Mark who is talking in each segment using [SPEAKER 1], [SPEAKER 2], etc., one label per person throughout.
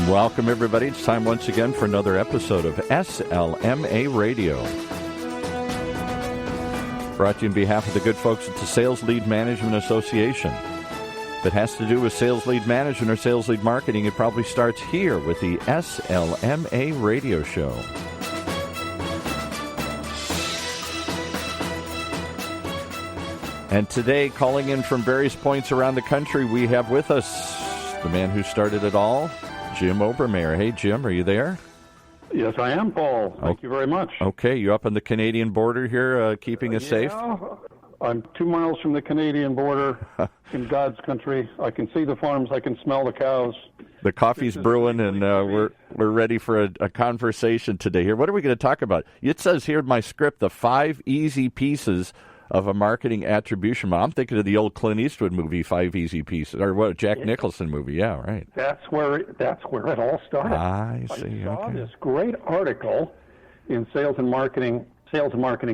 [SPEAKER 1] Welcome, everybody. It's time once again for another episode of SLMA Radio. Brought to you on behalf of the good folks at the Sales Lead Management Association. If it has to do with sales lead management or sales lead marketing, it probably starts here with the SLMA Radio Show. And today, calling in from various points around the country, we have with us the man who started it all, Jim Obermeyer. Hey, Jim, are you there?
[SPEAKER 2] Yes, I am, Paul. Thank you very much.
[SPEAKER 1] Okay, you up on the Canadian border here, keeping us safe?
[SPEAKER 2] I'm 2 miles from the Canadian border in God's country. I can see the farms. I can smell the cows.
[SPEAKER 1] The coffee's brewing, and we're ready for a conversation today here. What are we going to talk about? It says here in my script, the 5 easy pieces of a marketing attribution model. I'm thinking of the old Clint Eastwood movie, 5 Easy Pieces, or what, Jack Nicholson movie. Yeah, right.
[SPEAKER 2] That's where it all started.
[SPEAKER 1] I see.
[SPEAKER 2] I saw this great article in Sales and Marketing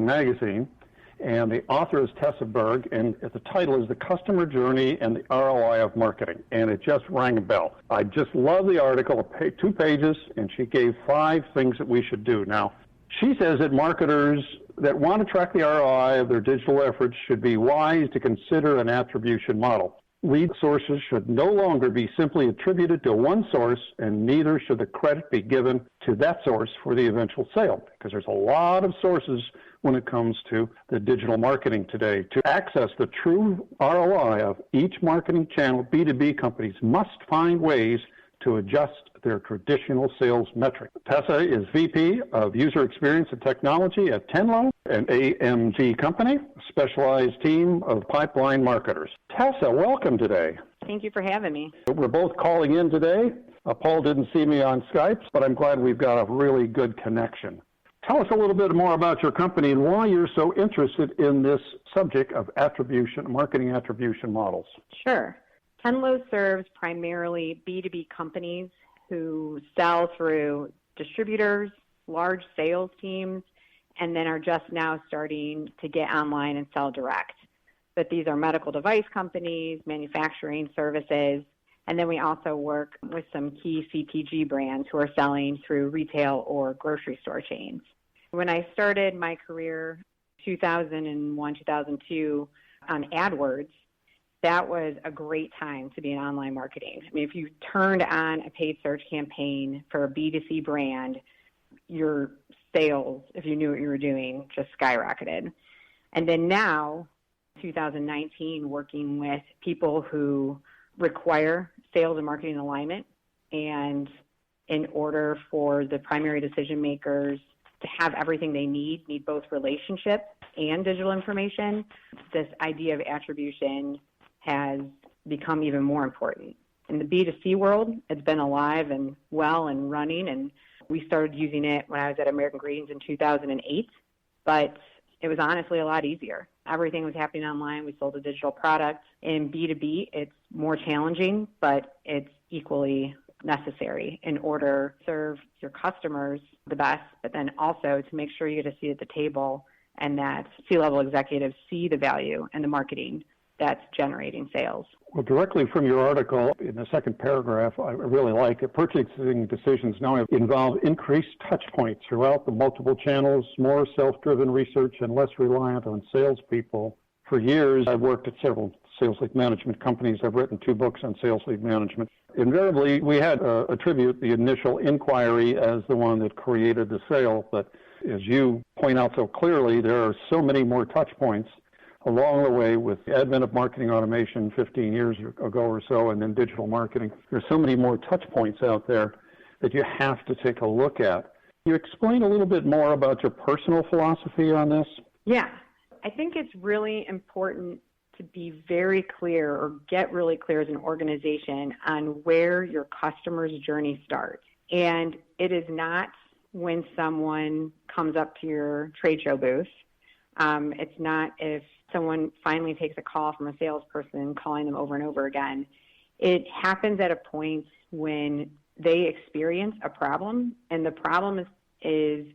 [SPEAKER 2] magazine, and the author is Tessa Burg, and the title is The Customer Journey and the ROI of Marketing, and it just rang a bell. I just love the article, 2 pages, and she gave 5 things that we should do. Now, she says that marketers that want to track the ROI of their digital efforts should be wise to consider an attribution model. Lead sources should no longer be simply attributed to one source, and neither should the credit be given to that source for the eventual sale, because there's a lot of sources when it comes to the digital marketing today. To access the true ROI of each marketing channel, B2B companies must find ways to adjust their traditional sales metric. Tessa is VP of User Experience and Technology at Tenlo, an AMG company, a specialized team of pipeline marketers. Tessa, welcome today.
[SPEAKER 3] Thank you for having me.
[SPEAKER 2] We're both calling in today. Paul didn't see me on Skype, but I'm glad we've got a really good connection. Tell us a little bit more about your company and why you're so interested in this subject of attribution, marketing attribution models.
[SPEAKER 3] Sure. Tenlo serves primarily B2B companies who sell through distributors, large sales teams, and then are just now starting to get online and sell direct. But these are medical device companies, manufacturing services, and then we also work with some key CPG brands who are selling through retail or grocery store chains. When I started my career 2001, 2002 on AdWords, that was a great time to be in online marketing. I mean, if you turned on a paid search campaign for a B2C brand, your sales, if you knew what you were doing, just skyrocketed. And then now, 2019, working with people who require sales and marketing alignment, and in order for the primary decision makers to have everything they need both relationship and digital information, this idea of attribution has become even more important. In the B2C world, it's been alive and well and running, and we started using it when I was at American Greetings in 2008, but it was honestly a lot easier. Everything was happening online. We sold a digital product. In B2B, it's more challenging, but it's equally necessary in order to serve your customers the best, but then also to make sure you get a seat at the table and that C-level executives see the value and the marketing that's generating sales.
[SPEAKER 2] Well, directly from your article, in the second paragraph, I really like it. Purchasing decisions now involve increased touch points throughout the multiple channels, more self-driven research, and less reliant on salespeople. For years, I've worked at several sales lead management companies. I've written 2 books on sales lead management. Invariably, we had to attribute the initial inquiry as the one that created the sale. But as you point out so clearly, there are so many more touch points along the way with the advent of marketing automation 15 years ago or so, and then digital marketing. There's so many more touch points out there that you have to take a look at. Can you explain a little bit more about your personal philosophy on this?
[SPEAKER 3] Yeah, I think it's really important to be very clear or get really clear as an organization on where your customer's journey starts. And it is not when someone comes up to your trade show booth. It's not if someone finally takes a call from a salesperson calling them over and over again. It happens at a point when they experience a problem, and the problem is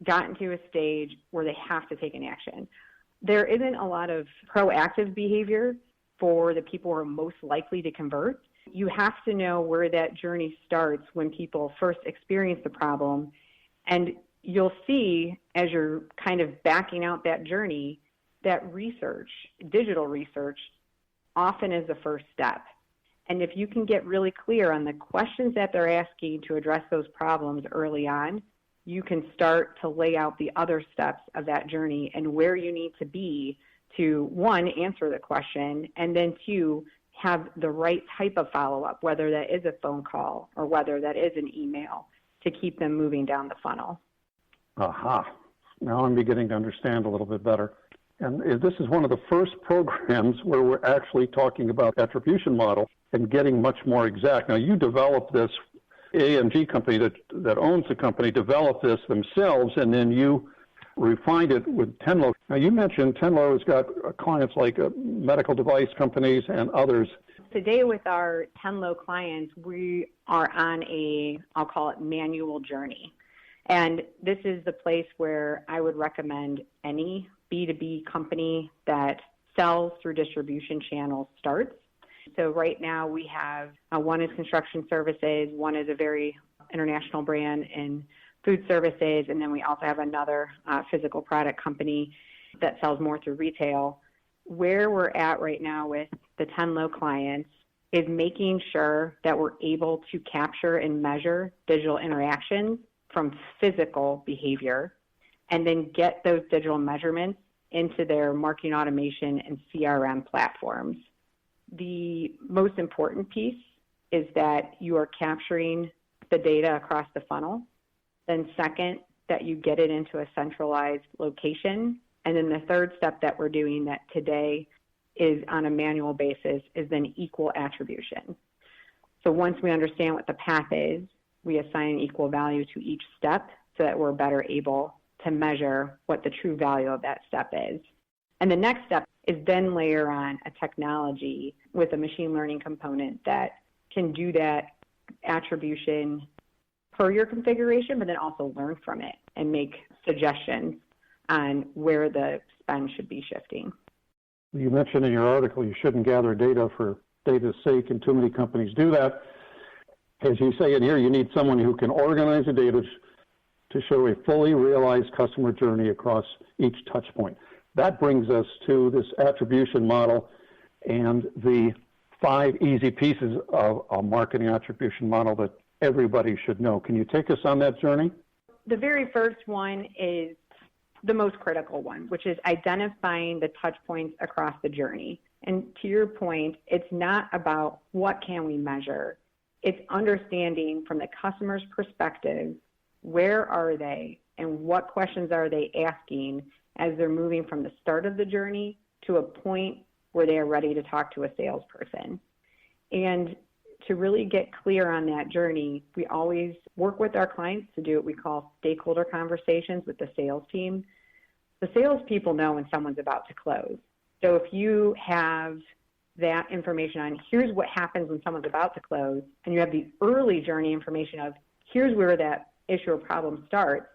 [SPEAKER 3] gotten to a stage where they have to take an action. There isn't a lot of proactive behavior for the people who are most likely to convert. You have to know where that journey starts when people first experience the problem. And you'll see as you're kind of backing out that journey, that research, digital research, often is the first step. And if you can get really clear on the questions that they're asking to address those problems early on, you can start to lay out the other steps of that journey and where you need to be to, one, answer the question, and then two, have the right type of follow-up, whether that is a phone call or whether that is an email, to keep them moving down the funnel.
[SPEAKER 2] Aha. Now I'm beginning to understand a little bit better. And this is one of the first programs where we're actually talking about attribution model and getting much more exact. Now, you developed this, AMG company that owns the company developed this themselves, and then you refined it with Tenlo. Now, you mentioned Tenlo has got clients like medical device companies and others.
[SPEAKER 3] Today with our Tenlo clients, we are on I'll call it manual journey. And this is the place where I would recommend any B2B company that sells through distribution channels starts. So right now we have one is construction services, one is a very international brand in food services, and then we also have another physical product company that sells more through retail. Where we're at right now with the Tenlo clients is making sure that we're able to capture and measure digital interactions from physical behavior, and then get those digital measurements into their marketing automation and CRM platforms. The most important piece is that you are capturing the data across the funnel. Then second, that you get it into a centralized location. And then the third step that we're doing that today is on a manual basis is then equal attribution. So once we understand what the path is, we assign equal value to each step so that we're better able to measure what the true value of that step is. And the next step is then layer on a technology with a machine learning component that can do that attribution per your configuration, but then also learn from it and make suggestions on where the spend should be shifting.
[SPEAKER 2] You mentioned in your article you shouldn't gather data for data's sake, and too many companies do that. As you say in here, you need someone who can organize the data to show a fully realized customer journey across each touch point. That brings us to this attribution model and the 5 easy pieces of a marketing attribution model that everybody should know. Can you take us on that journey?
[SPEAKER 3] The very first one is the most critical one, which is identifying the touch points across the journey. And to your point, it's not about what can we measure. It's understanding from the customer's perspective, where are they and what questions are they asking as they're moving from the start of the journey to a point where they are ready to talk to a salesperson. And to really get clear on that journey, we always work with our clients to do what we call stakeholder conversations with the sales team. The salespeople know when someone's about to close. So if you have that information on here's what happens when someone's about to close, and you have the early journey information of here's where that issue or problem starts,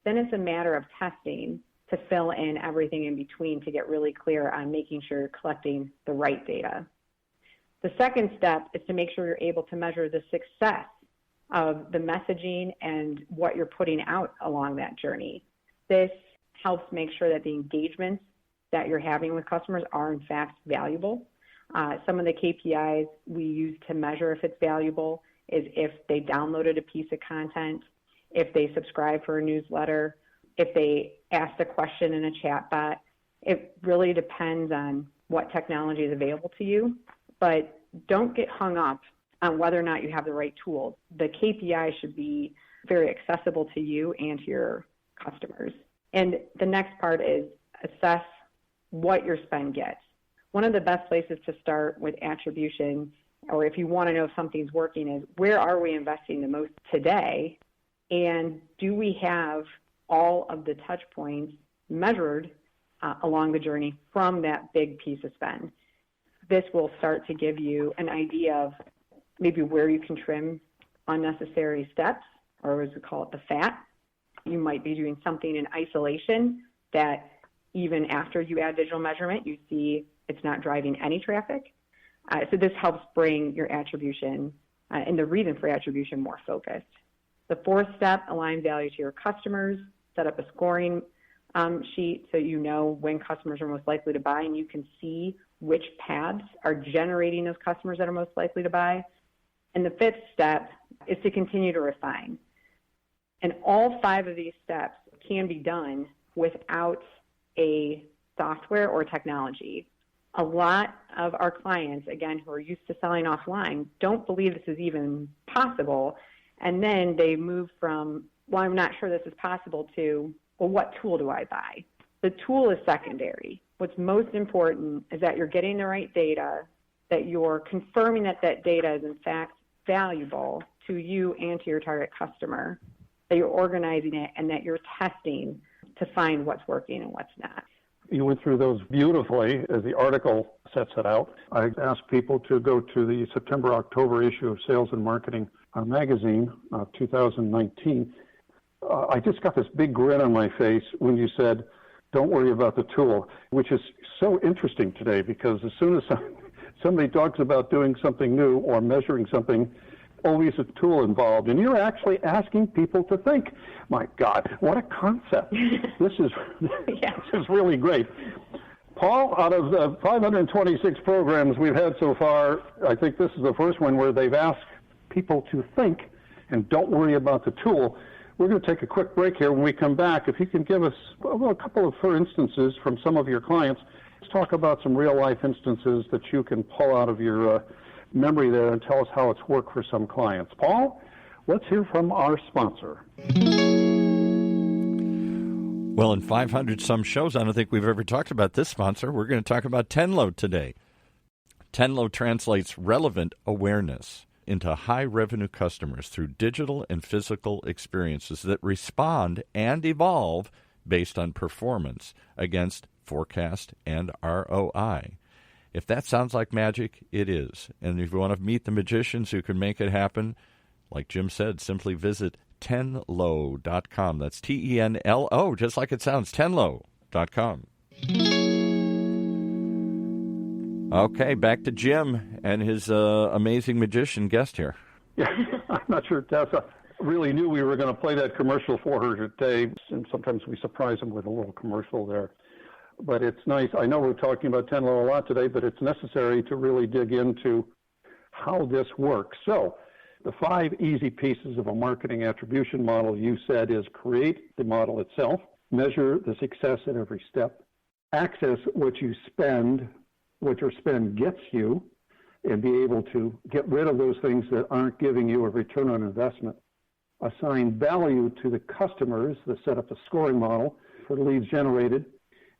[SPEAKER 3] then it's a matter of testing to fill in everything in between to get really clear on making sure you're collecting the right data. The second step is to make sure you're able to measure the success of the messaging and what you're putting out along that journey. This helps make sure that the engagements that you're having with customers are in fact valuable. Some of the KPIs we use to measure if it's valuable is if they downloaded a piece of content, if they subscribe for a newsletter, if they asked a question in a chat bot. It really depends on what technology is available to you, but don't get hung up on whether or not you have the right tools. The KPI should be very accessible to you and to your customers. And the next part is assess what your spend gets. One of the best places to start with attribution, or if you want to know if something's working, is where are we investing the most today? And do we have all of the touch points measured along the journey from that big piece of spend? This will start to give you an idea of maybe where you can trim unnecessary steps, or as we call it, the fat. You might be doing something in isolation that even after you add digital measurement, you see it's not driving any traffic. So this helps bring your attribution and the reason for attribution more focused. The fourth step, align value to your customers, set up a scoring sheet so you know when customers are most likely to buy, and you can see which paths are generating those customers that are most likely to buy. And the fifth step is to continue to refine. And all 5 of these steps can be done without a software or technology. A lot of our clients, again, who are used to selling offline, don't believe this is even possible. And then they move from, well, I'm not sure this is possible, to, well, what tool do I buy? The tool is secondary. What's most important is that you're getting the right data, that you're confirming that that data is in fact valuable to you and to your target customer, that you're organizing it, and that you're testing to find what's working and what's not.
[SPEAKER 2] You went through those beautifully as the article sets it out. I asked people to go to the September-October issue of Sales and Marketing magazine, 2019. I just got this big grin on my face when you said, don't worry about the tool, which is so interesting today, because as soon as somebody talks about doing something new or measuring something, always a tool involved. And you're actually asking people to think. My God, what a concept. This is really great. Paul, out of the 526 programs we've had so far, I think this is the first one where they've asked people to think and don't worry about the tool. We're going to take a quick break here. When we come back, if you can give us a couple of, for instances, from some of your clients, let's talk about some real-life instances that you can pull out of your memory there and tell us how it's worked for some clients. Paul, let's hear from our sponsor.
[SPEAKER 1] Well, in 500 some shows, I don't think we've ever talked about this sponsor. We're going to talk about Tenlo today. Tenlo translates relevant awareness into high-revenue customers through digital and physical experiences that respond and evolve based on performance against forecast and ROI. If that sounds like magic, it is. And if you want to meet the magicians who can make it happen, like Jim said, simply visit Tenlo.com. That's Tenlo, just like it sounds, Tenlo.com. Okay, back to Jim and his amazing magician guest here.
[SPEAKER 2] Yeah, I'm not sure Tessa really knew we were going to play that commercial for her today, and sometimes we surprise them with a little commercial there. But it's nice. I know we're talking about Tenlo a lot today, but it's necessary to really dig into how this works. So the 5 easy pieces of a marketing attribution model, you said, is create the model itself, measure the success at every step, access what you spend, what your spend gets you, and be able to get rid of those things that aren't giving you a return on investment, assign value to the customers, that set up a scoring model for the leads generated,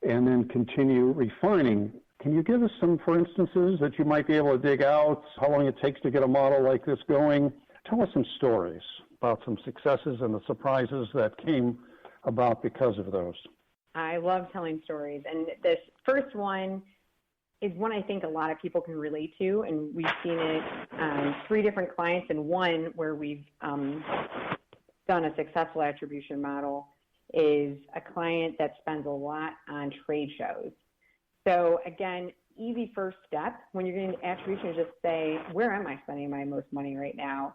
[SPEAKER 2] and then continue refining. Can you give us some, for instances, that you might be able to dig out, how long it takes to get a model like this going? Tell us some stories about some successes and the surprises that came about because of those.
[SPEAKER 3] I love telling stories. And this first one is one I think a lot of people can relate to, and we've seen it 3 different clients, and one where we've done a successful attribution model is a client that spends a lot on trade shows. So again, easy first step when you're getting attribution is just say, where am I spending my most money right now?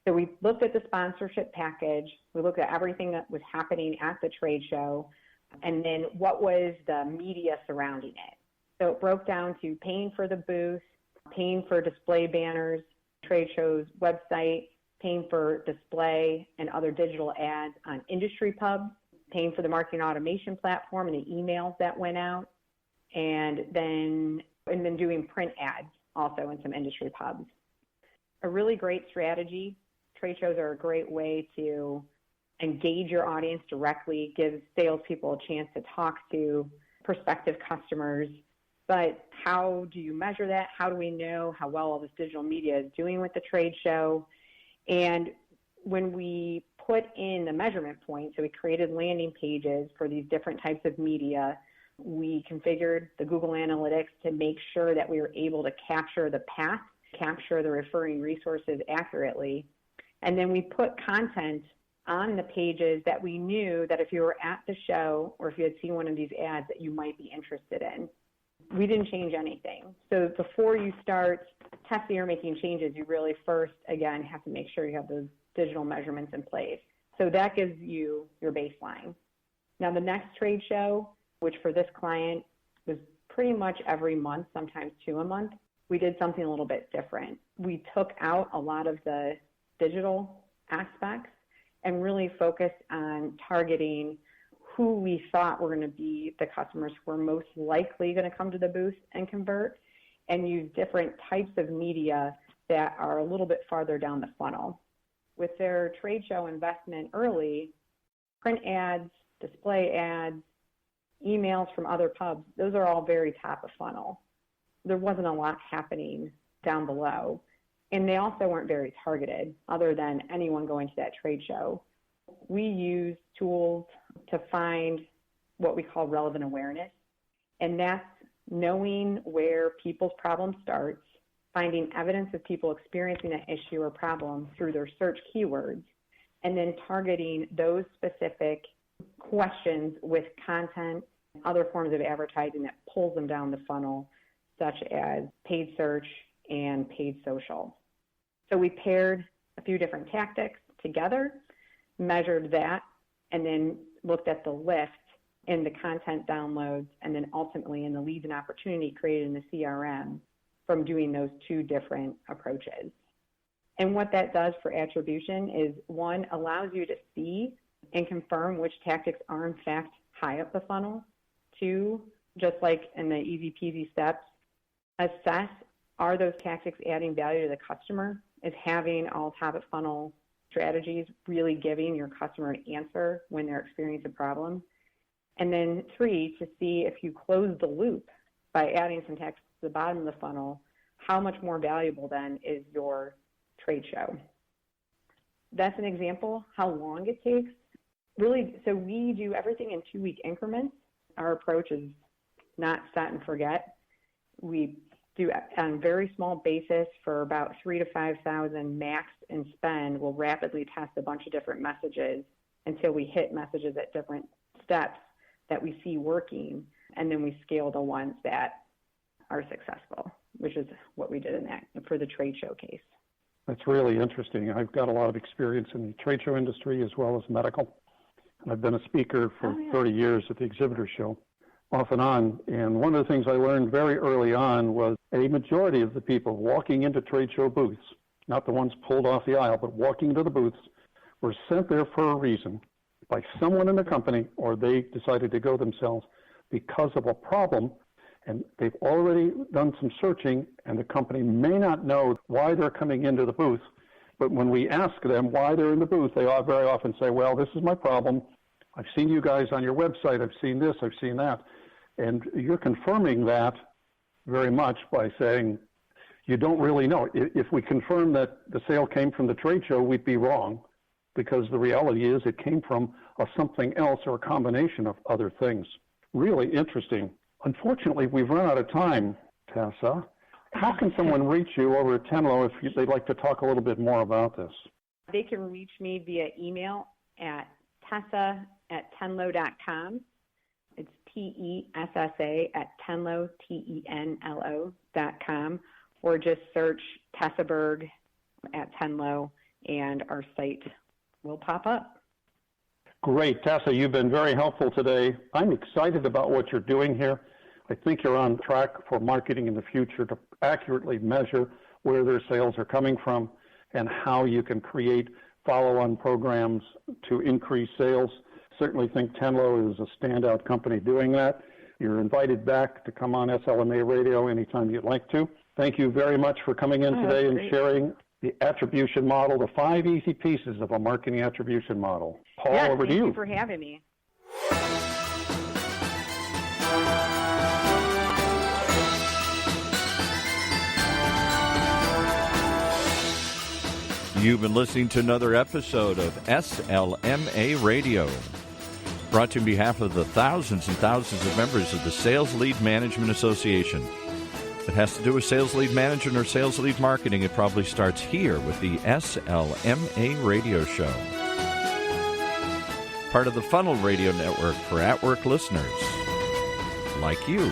[SPEAKER 3] So we looked at the sponsorship package, we looked at everything that was happening at the trade show, and then what was the media surrounding it. So it broke down to paying for the booth, paying for display banners, trade shows website, paying for display and other digital ads on industry pubs, paying for the marketing automation platform and the emails that went out, and then doing print ads also in some industry pubs. A really great strategy. Trade shows are a great way to engage your audience directly, give salespeople a chance to talk to prospective customers. But how do you measure that? How do we know how well all this digital media is doing with the trade show? And when we put in the measurement points, so we created landing pages for these different types of media, we configured the Google Analytics to make sure that we were able to capture the path, capture the referring resources accurately. And then we put content on the pages that we knew that if you were at the show or if you had seen one of these ads that you might be interested in. we didn't change anything. So before you start testing or making changes, you really first, again, have to make sure you have those digital measurements in place. So that gives you your baseline. Now, the next trade show, which for this client was pretty much every month, sometimes 2 a month, we did something a little bit different. We took out a lot of the digital aspects and really focused on targeting who we thought were going to be the customers who were most likely going to come to the booth and convert, and use different types of media that are a little bit farther down the funnel. With their trade show investment early, print ads, display ads, emails from other pubs, those are all very top of funnel. There wasn't a lot happening down below. And they also weren't very targeted other than anyone going to that trade show. We use tools to find what we call relevant awareness. And that's knowing where people's problem starts, finding evidence of people experiencing an issue or problem through their search keywords, and then targeting those specific questions with content, other forms of advertising that pulls them down the funnel, such as paid search and paid social. So we paired a few different tactics together, measured that, and then looked at the lift in the content downloads, and then ultimately in the leads and opportunity created in the CRM from doing those two different approaches. And what that does for attribution is, one, allows you to see and confirm which tactics are in fact high up the funnel. Two, just like in the easy peasy steps, assess, are those tactics adding value to the customer? Is having all top of funnel strategies really giving your customer an answer when they're experiencing a problem? And then three, to see if you close the loop by adding some tactics to the bottom of the funnel, how much more valuable then is your trade show? That's an example how long it takes. Really, so we do everything in 2-week increments. Our approach is not set and forget. We do on a very small basis for about 3,000 to 5,000 max in spend. We'll rapidly test a bunch of different messages until we hit messages at different steps that we see working, and then we scale the ones that are successful, which is what we did in that for the trade show case.
[SPEAKER 2] That's really interesting. I've got a lot of experience in the trade show industry as well as medical. And I've been a speaker for 30 years at the exhibitor show, off and on. And one of the things I learned very early on was a majority of the people walking into trade show booths, not the ones pulled off the aisle, but walking into the booths, were sent there for a reason by someone in the company, or they decided to go themselves because of a problem. And they've already done some searching, and the company may not know why they're coming into the booth. But when we ask them why they're in the booth, they all very often say, well, this is my problem. I've seen you guys on your website. I've seen this. I've seen that. And you're confirming that very much by saying you don't really know. If we confirm that the sale came from the trade show, we'd be wrong, because the reality is it came from something else or a combination of other things. Really interesting. Unfortunately, we've run out of time, Tessa. How can someone reach you over at Tenlo if they'd like to talk a little bit more about this?
[SPEAKER 3] They can reach me via email at tessa@tenlo.com. It's TESSA at Tenlo, TENLO.com, or just search Tessa Burg at Tenlo, and our site will pop up.
[SPEAKER 2] Great. Tessa, you've been very helpful today. I'm excited about what you're doing here. I think you're on track for marketing in the future to accurately measure where their sales are coming from and how you can create follow-on programs to increase sales. Certainly think Tenlo is a standout company doing that. You're invited back to come on SLMA Radio anytime you'd like to. Thank you very much for coming in today and sharing the attribution model, the 5 easy pieces of a marketing attribution model. Paul, over to you.
[SPEAKER 3] Thank you for having me.
[SPEAKER 1] You've been listening to another episode of SLMA Radio, brought to you on behalf of the thousands and thousands of members of the Sales Lead Management Association. If it has to do with sales lead management or sales lead marketing, it probably starts here with the SLMA Radio Show. Part of the Funnel Radio Network for at-work listeners like you.